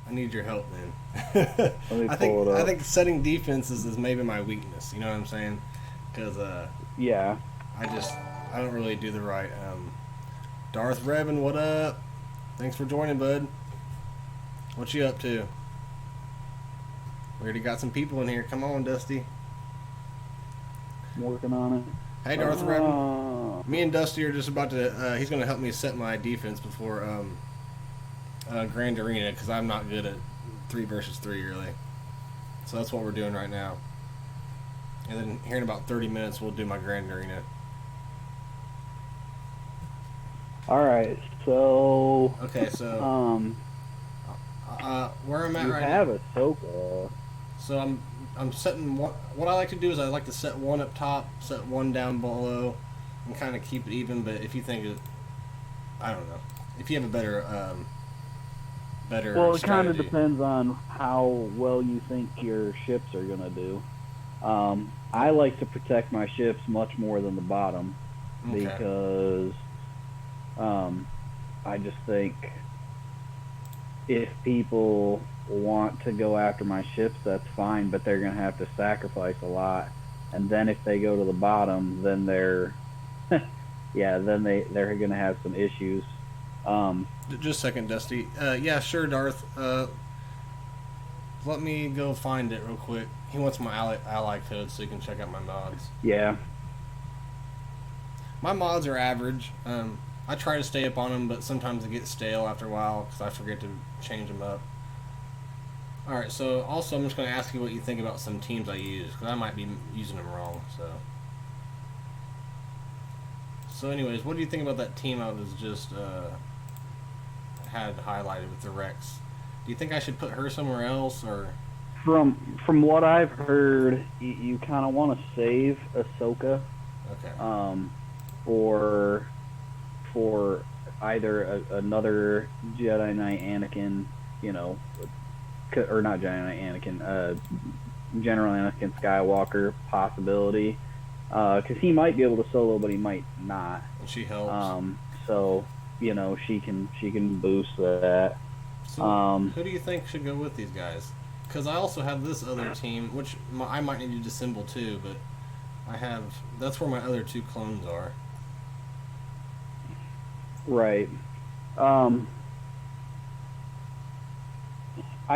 I need your help, man. Let me I pull think it I up. think setting defenses is maybe my weakness. You know what I'm saying? Because Yeah. I don't really do the right. Darth Revan, what up? Thanks for joining, bud. What you up to? We already got some people in here. Come on, Dusty. I'm working on it. Hey, Darth Revan. Me and Dusty are just about to. He's going to help me set my defense before Grand Arena because I'm not good at 3 versus 3 really. So that's what we're doing right now. And then here in about 30 minutes, we'll do my Grand Arena. All right. So. Okay, so where I'm at You right have now. Ahsoka. So I'm setting what I like to do is I like to set one up top, set one down below, and kind of keep it even. But if you think it, I don't know, if you have a better Well, it kind of strategy. depends on how well you think your ships are gonna do. I like to protect my ships much more than the bottom Okay. because I just think if people want to go after my ships, that's fine, but they're gonna have to sacrifice a lot. And then if they go to the bottom, then they're gonna have some issues. Um, Just a second, Dusty. Yeah, sure, Darth. Let me go find it real quick. He wants my ally code so you can check out my mods. yeah, My mods are average. I try to stay up on them, but sometimes they get stale after a while because I forget to change them up. All right, so also I'm just going to ask you what you think about some teams I use because I might be using them wrong. So anyways, what do you think about that team I was just had highlighted with the Rex? Do you think I should put her somewhere else or? from what I've heard, you kind of want to save Ahsoka, Okay. for either another Jedi Knight Anakin, you know, or not Jedi Knight Anakin, General Anakin Skywalker possibility, because he might be able to solo, but he might not. And she helps. So she can boost that. So who do you think should go with these guys? Because I also have this other team, which I might need to disassemble too, but that's where my other 2 clones are. Right. I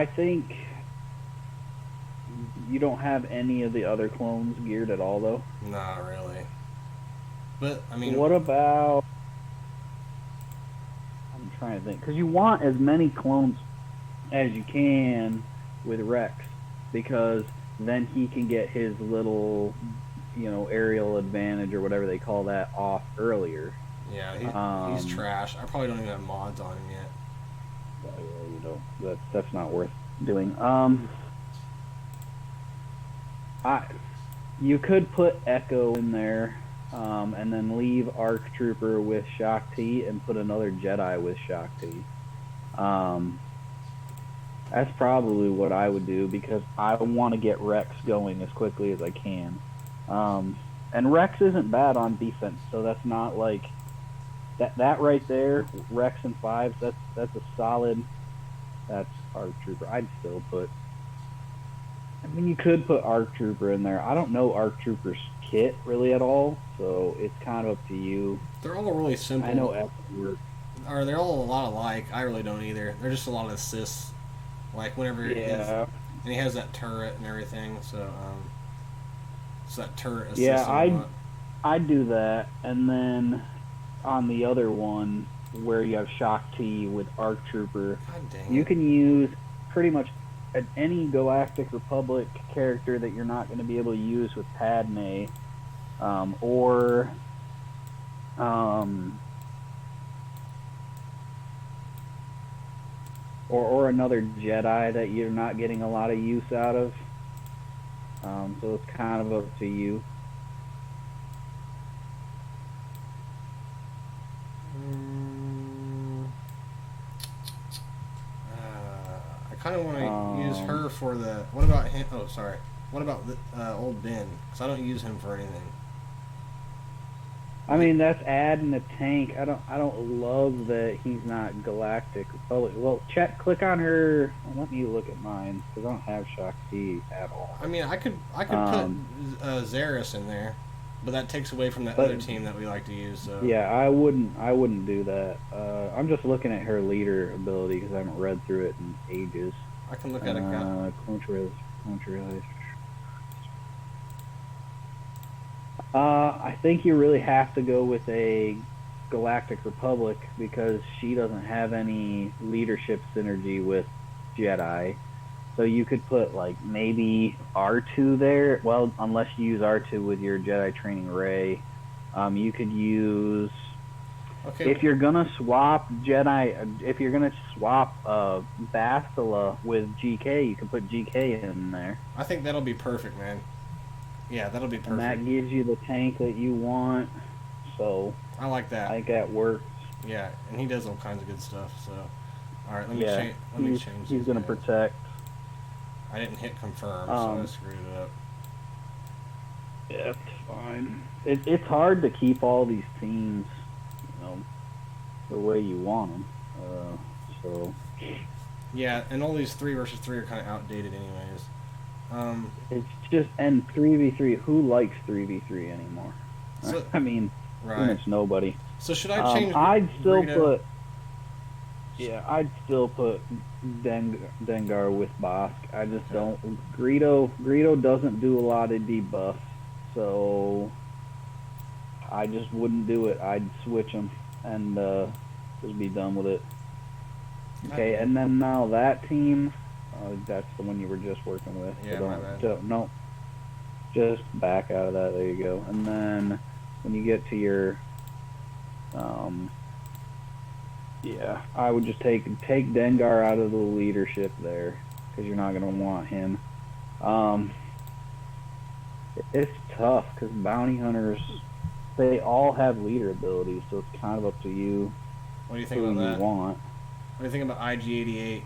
think you don't have any of the other clones geared at all, though. Not really. But I mean, What about? I'm trying to think, because you want as many clones as you can with Rex, because then he can get his little, aerial advantage or whatever they call that off earlier. yeah, he's trash. I probably don't even have mods on him yet. That's not worth doing. I You could put Echo in there, and then leave Arc Trooper with Shaak Ti and put another Jedi with Shaak Ti. That's probably what I would do because I want to get Rex going as quickly as I can. And Rex isn't bad on defense, so that's not like that right there. Rex and 5s, that's a solid. That's Arc Trooper. I'd still put. I mean, you could put Arc Trooper in there. I don't know Arc Trooper's kit really at all, so it's kind of up to you. They're all really simple. I know Echo works. Or they're all a lot alike. I really don't either. They're just a lot of assists. Like whenever Yeah. and he has that turret and everything. So that turret assist. Yeah, I'd do that, and then on the other one where you have Shaak Ti with Arc Trooper, God dang you it. can use pretty much any Galactic Republic character that you're not going to be able to use with Padme, or another Jedi that you're not getting a lot of use out of. So it's kind of up to you. I kind of want to use her for the. What about him? Oh, sorry. What about the, old Ben? Because I don't use him for anything. I mean, that's adding a tank. I don't love that he's not Galactic Republic. Well, click on her. Let me look at mine because I don't have Shakti at all. I mean, I could put Xeris in there, but that takes away from that other team that we like to use. So. Yeah, I wouldn't do that. I'm just looking at her leader ability because I haven't read through it in ages. I can look at it. Contrails. I think you really have to go with a Galactic Republic because she doesn't have any leadership synergy with Jedi. So you could put like maybe R2 there. Well, unless you use R2 with your Jedi training Rey, you could use. Okay. If you're gonna swap Bastila with GK, you can put GK in there. I think that'll be perfect, man. Yeah, that'll be perfect. And that gives you the tank that you want. So I like that. I think that works. Yeah, and he does all kinds of good stuff. So, all right, let me change. He's gonna protect. I didn't hit confirm, so I screwed it up. Yeah, it's fine. It's hard to keep all these teams, the way you want them. So. Yeah, and all these 3 versus 3 are kind of outdated, anyways. It's just, and 3v3. Who likes 3v3 anymore? So, I mean, pretty much nobody. So should I change? I'd still put Dengar with Bosk. I just don't. Greedo doesn't do a lot of debuff, so I just wouldn't do it. I'd switch them and just be done with it. Okay, and then now that team. That's the one you were just working with. Yeah, my bad. No, just back out of that. There you go. And then when you get to your, I would just take Dengar out of the leadership there because you're not going to want him. It's tough because bounty hunters, they all have leader abilities, so it's kind of up to you. What do you think about that? What do you think about IG-88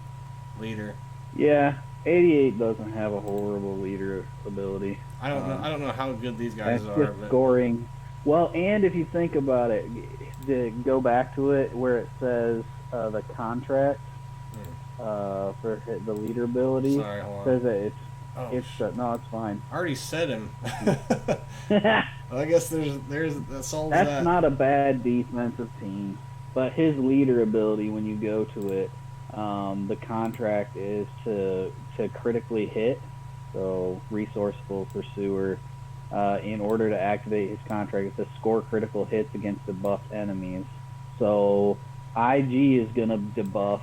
leader? Yeah, 88 doesn't have a horrible leader ability. I don't know how good these guys are. Just but scoring. Well, and if you think about it, to go back to it where it says the contract for the leader ability. Sorry, hold on. Says that no, it's fine. I already said him. Well, I guess that solves that. That's not a bad defensive team, but his leader ability when you go to it. The contract is to critically hit, so resourceful pursuer. In order to activate his contract, is to score critical hits against debuffed enemies. So IG is gonna debuff,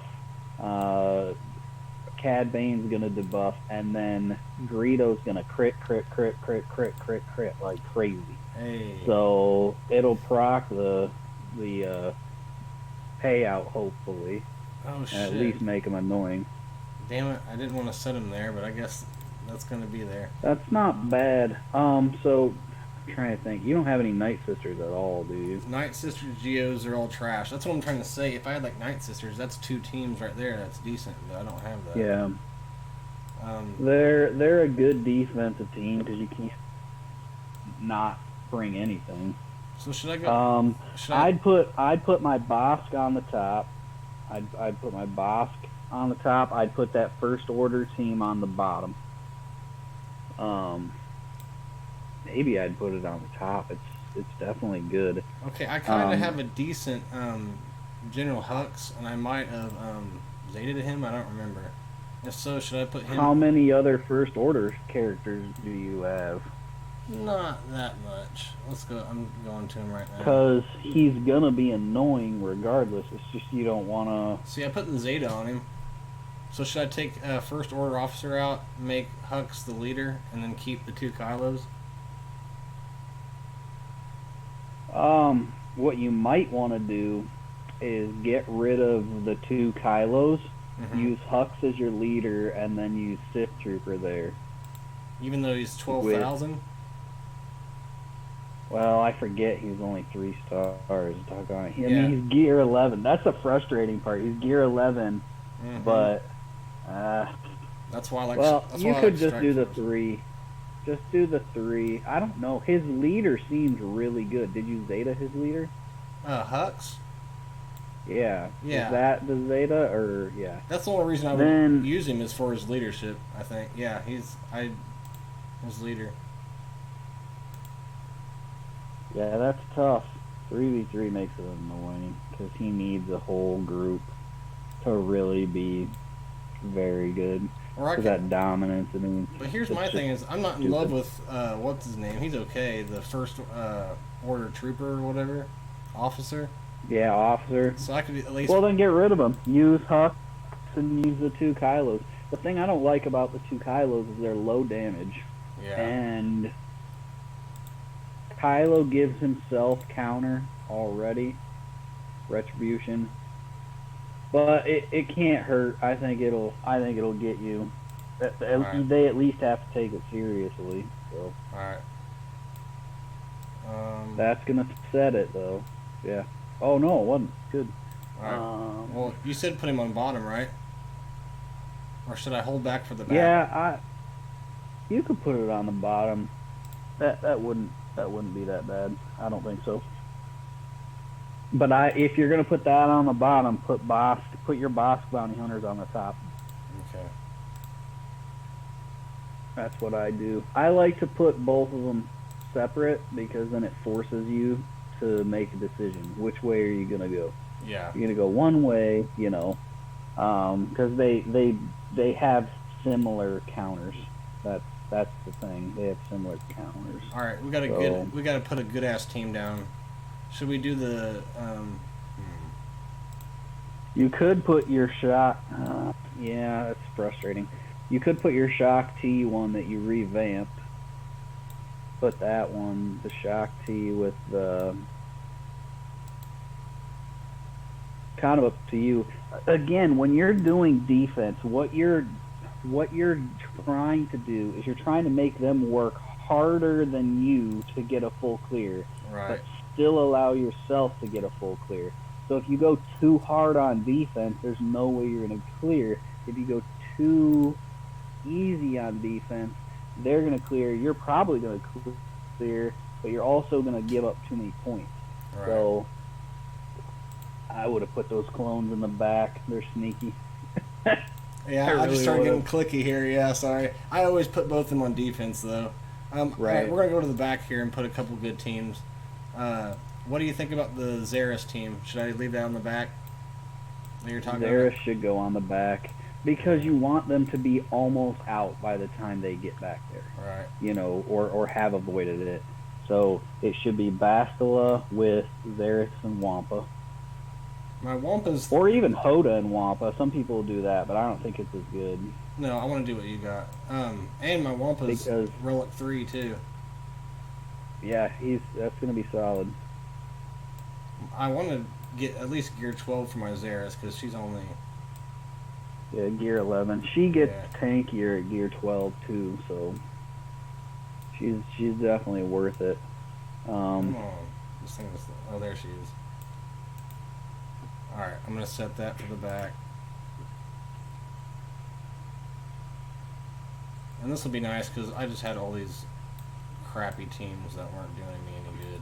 Cad Bane's gonna debuff, and then Greedo's gonna crit like crazy. Hey. So it'll proc the payout hopefully. Oh shit! At least make him annoying. Damn it! I didn't want to set him there, but I guess that's gonna be there. That's not bad. So I'm trying to think. You don't have any Night Sisters at all, do you? Night Sisters Geos are all trash. That's what I'm trying to say. If I had like Night Sisters, that's 2 teams right there. That's decent, but I don't have that. Yeah. They're a good defensive team because you can't not bring anything. So should I go? I'd put my Bosk on the top. I'd put my Bosk on the top. I'd put that First Order team on the bottom. Maybe I'd put it on the top. It's definitely good. Okay, I kind of have a decent General Hux, and I might have Zeta to him. I don't remember. If so, should I put him? How many other First Order characters do you have? Not that much. Let's go. I'm going to him right now. Because he's gonna be annoying regardless. It's just you don't wanna. See, I put the Zeta on him. So should I take First Order officer out, make Hux the leader, and then keep the 2 Kylos? What you might want to do is get rid of the 2 Kylos, use Hux as your leader, and then use Sith Trooper there. Even though he's 12,000. Well, I forget he's only 3 stars. Doggone it. I mean, he's gear 11. That's the frustrating part. He's gear 11, but that's why I like. Well, that's you why could I like just do the Force. 3. Just do the 3. I don't know. His leader seems really good. Did you Zeta his leader? Hux? Yeah. Yeah. Is that the Zeta or yeah? That's the only reason I would use him is for his leadership, I think. Yeah, his leader. Yeah, that's tough. 3v3 makes it annoying because he needs a whole group to really be very good. Because that dominance. I mean, but here's my thing: is I'm not in love with what's his name. He's okay. The first order trooper or whatever, officer. Yeah, officer. So I could at least. Well, then get rid of him. Use Hux and use the 2 Kylos. The thing I don't like about the 2 Kylos is they're low damage. Yeah. And Kylo gives himself counter already, retribution, but it can't hurt. I think it'll get you. Right. They at least have to take it seriously. So. All right. That's gonna set it though. Yeah. Oh no, it wasn't good. All right. Well, you said put him on bottom, right? Or should I hold back for the back? Yeah, you could put it on the bottom. That wouldn't be that bad. I don't think so. But if you're gonna put that on the bottom, put your boss bounty hunters on the top. Okay. That's what I do. I like to put both of them separate because then it forces you to make a decision. Which way are you gonna go? Yeah. You're gonna go one way, because they have similar counters. That's the thing. They have similar counters. All right, we got to put a good ass team down. Should we do the? You could put your shock. Yeah, that's frustrating. You could put your shock T one that you revamped. Put that one, the shock T with the. Kind of up to you. Again, when you're doing defense, what you're trying to do is you're trying to make them work harder than you to get a full clear, right, but still allow yourself to get a full clear. So if you go too hard on defense, there's no way you're going to clear. If you go too easy on defense, they're going to clear. You're probably going to clear, but you're also going to give up too many points. Right. So I would have put those clones in the back. They're sneaky. Yeah, I just started getting clicky here. Yeah, sorry. I always put both of them on defense, though. Right. We're going to go to the back here and put a couple good teams. What do you think about the Zaris team? Should I leave that on the back? Zaris should go on the back because you want them to be almost out by the time they get back there. Right. Or have avoided it. So it should be Bastila with Zaris and Wampa. My Wampa's... Or even Hoda and Wampa. Some people do that, but I don't think it's as good. No, I want to do what you got. And my Wampa's Relic 3, too. Yeah, that's going to be solid. I want to get at least Gear 12 for my Zaris, because she's only... Yeah, Gear 11. She gets tankier at Gear 12, too, so... She's definitely worth it. Come on. This thing is... Oh, there she is. Alright, I'm going to set that for the back. And this will be nice because I just had all these crappy teams that weren't doing me any good.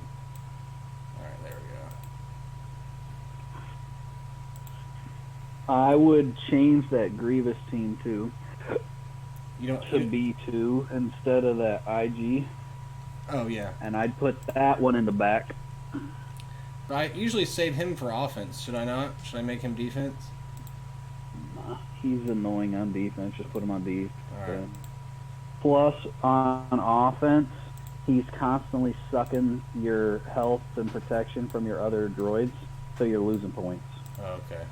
Alright, there we go. I would change that Grievous team too. To B2 instead of that IG. Oh, yeah. And I'd put that one in the back. But I usually save him for offense. Should I not? Should I make him defense? Nah, he's annoying on defense. Just put him on defense. Right. Plus, on offense, he's constantly sucking your health and protection from your other droids, so you're losing points. Oh, okay.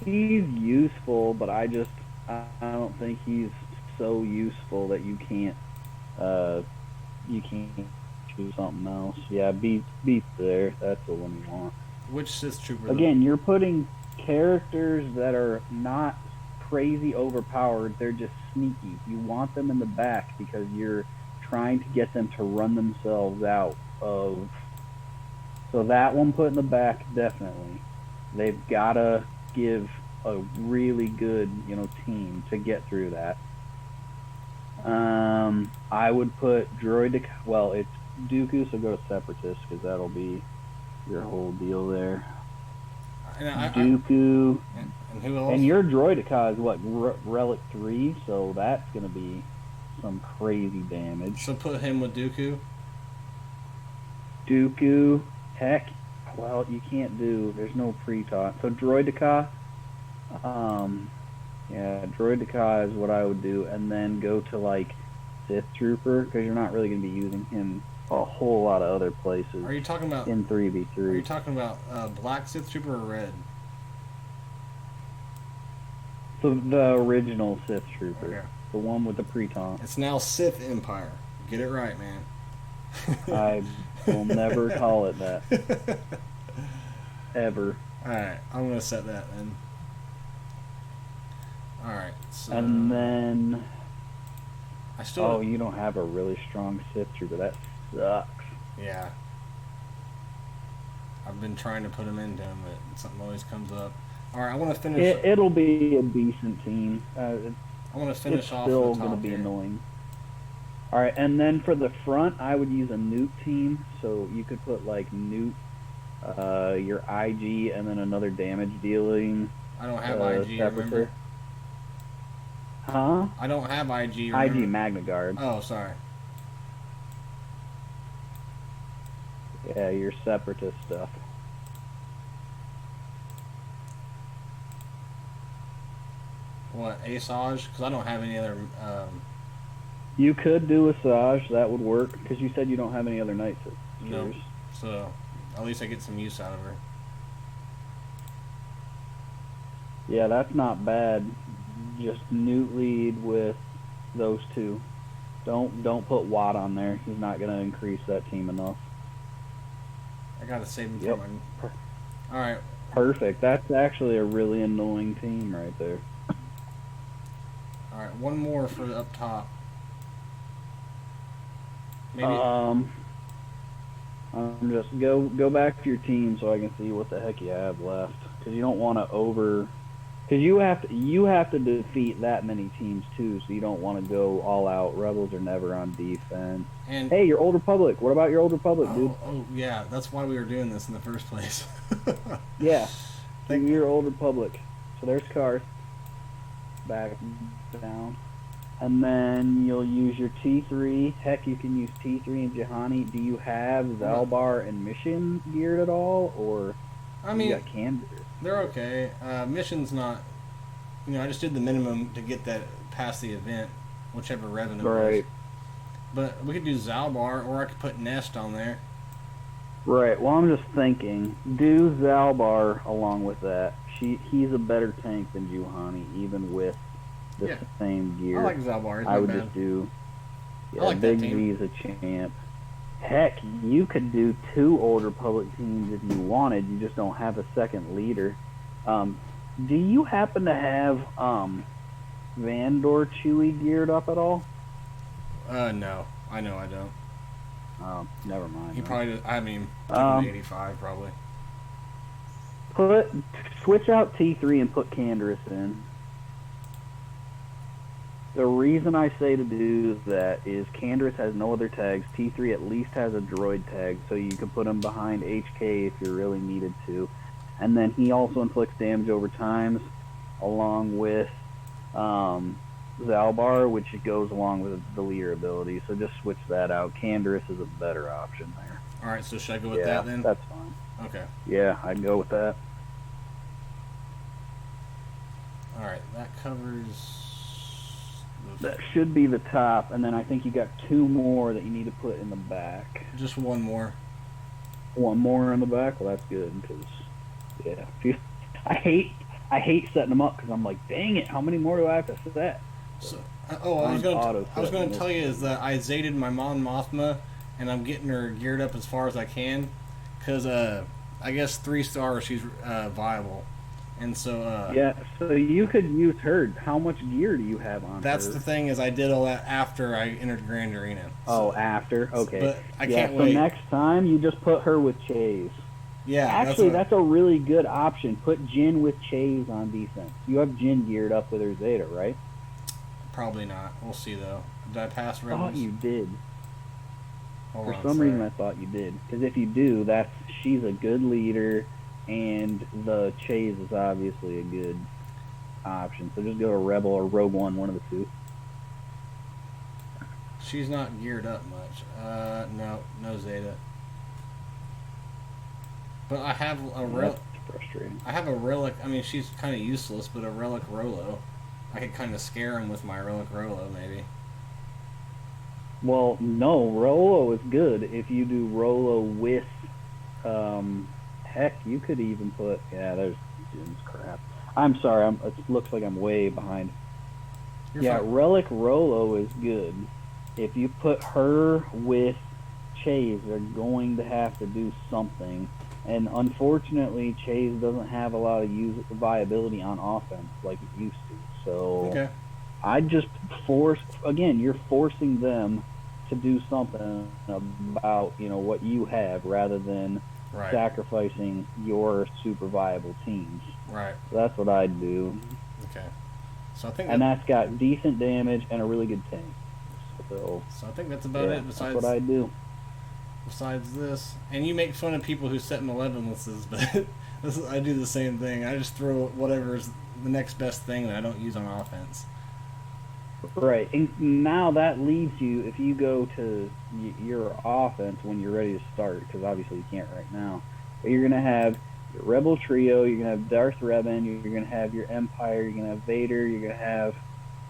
He's useful, but I don't think he's so useful that you can't choose something else. Yeah, beat there. That's the one you want. Which Sith Trooper? Again, you're putting characters that are not crazy overpowered. They're just sneaky. You want them in the back because you're trying to get them to run themselves out of. So that one put in the back, definitely. They've got to give a really good, team to get through that. I would put Droid. Well, it's Dooku, so go Separatist because that'll be your whole deal there. Dooku. And who else? And your Droideka is what, Relic 3, so that's going to be some crazy damage. So put him with Dooku? Dooku, heck, well, you can't do, there's no pre-taught. So Droideka, yeah, Droideka is what I would do, and then go to, like, Sith Trooper, because you're not really going to be using him a whole lot of other places. Are you talking about in 3v3? Are you talking about black Sith Trooper or red? The original Sith Trooper, okay. The one with the pre-taunt. It's now Sith Empire. Get it right, man. I will never call it that. Ever. Alright, I'm going to set that then. Alright, so... And then... I still... Oh, you don't have a really strong Sith Trooper. That sucks. Yeah. I've been trying to put him into him, but something always comes up. Alright, I want to finish... It'll be a decent team. I want to finish off the It's top still going to be here. annoying. Alright, and then for the front, I would use a Newt team. So you could put, like, Newt, your IG, and then another damage dealing... I don't have IG, remember? Huh? I don't have IG, remember? IG Magna Guard. Oh, sorry. Yeah, your Separatist stuff. What, Asajj? Because I don't have any other... You could do Asajj, that would work, because you said you don't have any other Knights. No. So, at least I get some use out of her. Yeah, that's not bad. Just Newt lead with those two. Don't put Watt on there. He's not going to increase that team enough. I gotta save him Yep. for my... Alright. Perfect. That's actually a really annoying team right there. Alright, one more for up top. Maybe... I'm just go back to your team so I can see what the heck you have left. Because you don't want to over... Because you have to defeat that many teams too, so you don't want to go all out. Rebels are never on defense. And hey, your Old Republic. What about your Old Republic, dude? Oh, yeah, that's why we were doing this in the first place. Yeah, your Old Republic. So there's Karth. Back down. And then you'll use your T3. Heck, you can use T3 and Juhani. Do you have Zalbar and Mission geared at all, or I mean, you got Candor? They're okay. Mission's not... I just did the minimum to get that past the event, whichever revenue Right. was. But we could do Zalbar, or I could put Nest on there. Right. Well, I'm just thinking, do Zalbar along with that. He's a better tank than Juhani, even with the same gear. I like Zalbar. He's I not would bad. just do... Yeah, I like Big that team. V's a champ. Heck, you could do 2 Old Republic teams if you wanted. You just don't have a second leader. Do you happen to have Vandor Chewie geared up at all? No. I know I don't. Oh, never mind. He probably does, I mean, 85 probably. Switch out T3 and put Canderous in. The reason I say to do that is Canderous has no other tags. T3 at least has a droid tag, so you can put him behind HK if you really needed to. And then he also inflicts damage over times, along with Zalbar, which goes along with the leader ability. So just switch that out. Canderous is a better option there. Alright, so should I go with that then? That's fine. Okay. Yeah, I'd go with that. Alright, that covers... That should be the top, and then I think you got 2 more that you need to put in the back. Just one more. One more in the back? Well, that's good, because, yeah. I hate setting them up, because I'm like, dang it, how many more do I have to set? So, I was going to tell you is that I zated my Mon Mothma, and I'm getting her geared up as far as I can, because I guess 3 stars she's viable. And so yeah, so you could use her. How much gear do you have on that's her? the thing, is I did all that after I entered Grand Arena. Oh, after? Okay. But I yeah, can't wait. So next time, you just put her with Chase. Yeah, Actually, that's a really good option. Put Jin with Chase on defense. You have Jin geared up with her Zeta, right? probably not. We'll see though. Did I pass I thought Rebels? you did. Hold For on, some sorry. reason, I thought you did. Because if you do, she's a good leader, and the Chase is obviously a good option. So just go to Rebel or Rogue One of the two. She's not geared up much. No Zeta. But I have a That's frustrating. I have a relic. I mean, she's kind of useless, but a relic Rolo. I could kind of scare him with my relic Rolo, maybe. Well, no, Rolo is good if you do Rolo with. Heck, you could even put. Yeah, there's Jin's crap. I'm sorry. It looks like I'm way behind. You're fine. Relic Rolo is good. If you put her with Chase, they're going to have to do something. And unfortunately, Chase doesn't have a lot of viability on offense like it used to. So Okay. I'd just you're forcing them to do something about, what you have rather than Right. sacrificing your super viable teams. Right. So that's what I'd do. Okay. So I think that's got decent damage and a really good tank. So I think that's about it. That's what I do. Besides this, and you make fun of people who set malevolences, but I do the same thing. I just throw whatever's the next best thing that I don't use on offense. Right, and now that leaves you, if you go to your offense when you're ready to start, because obviously you can't right now, but you're going to have your Rebel Trio, you're going to have Darth Revan, you're going to have your Empire, you're going to have Vader, you're going to have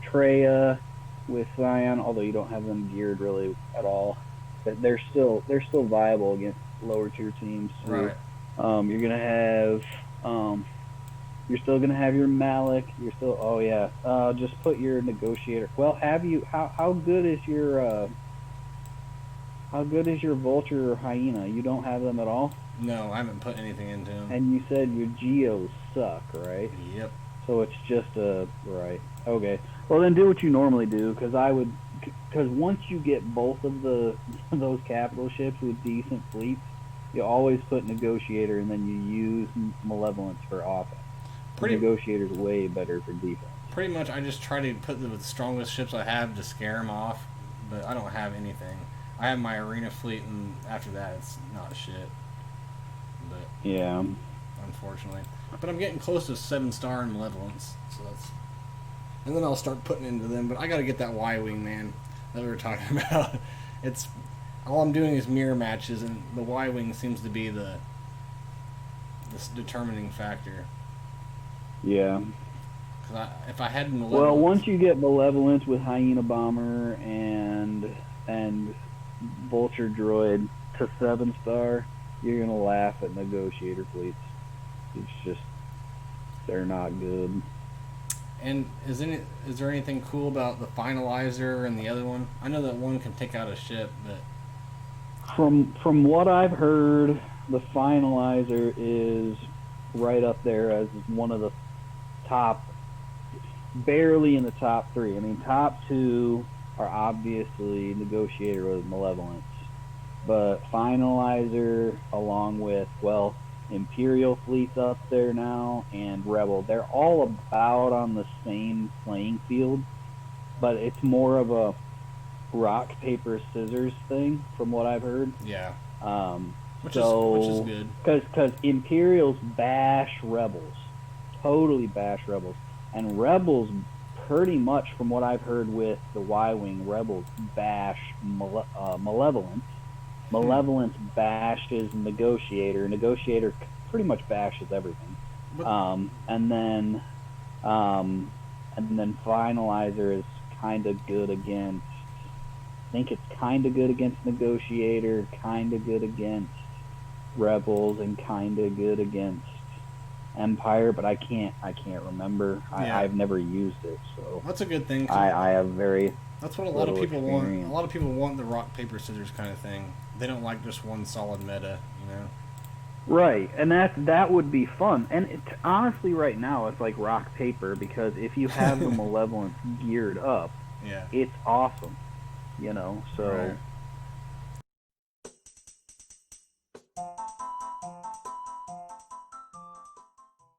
Traya with Zion, although you don't have them geared really at all. But they're still viable against lower tier teams. Right. You're going to have... you're still gonna have your Malik. You're still just put your negotiator. Well, how good is your Vulture or Hyena? You don't have them at all? No, I haven't put anything into them. And you said your Geos suck, right? Yep. So it's just right. Okay. Well, then do what you normally do, because once you get both of those capital ships with decent fleets, you always put negotiator and then you use malevolence for offense. Negotiator's way better for defense. Pretty much, I just try to put the strongest ships I have to scare them off, but I don't have anything. I have my arena fleet, and after that, it's not shit. But yeah, unfortunately, but I'm getting close to 7-star in malevolence, so that's. And then I'll start putting into them. But I got to get that Y-wing, man, that we were talking about. It's all I'm doing is mirror matches, and the Y-wing seems to be the determining factor. Yeah. If I had malevolence... Well, once you get malevolence with Hyena Bomber and Vulture Droid to 7-star, you're gonna laugh at negotiator fleets. It's just they're not good. And is there anything cool about the finalizer and the other one? I know that one can take out a ship, but from what I've heard, the finalizer is right up there as one of the top, barely in the top 3. I mean, top 2 are obviously negotiator with malevolence, but finalizer along with Imperial fleet's up there now and Rebel, they're all about on the same playing field, but it's more of a rock paper scissors thing from what I've heard. Yeah. Which is good. Because Imperials bash Rebels. Totally bash Rebels. And Rebels, pretty much from what I've heard with the Y-Wing, Rebels bash Malevolence. Malevolence bashes Negotiator. Negotiator pretty much bashes everything. And then Finalizer is kind of good against... I think it's kind of good against Negotiator, kind of good against Rebels, and kind of good against Empire, but I can't remember. Yeah. I've never used it, so that's a good thing. I have very. That's what a lot of people want. A lot of people want the rock paper scissors kind of thing. They don't like just one solid meta, you know. Right, and that would be fun. And honestly, right now it's like rock paper, because if you have the Malevolence geared up, yeah, it's awesome. You know, so. Right.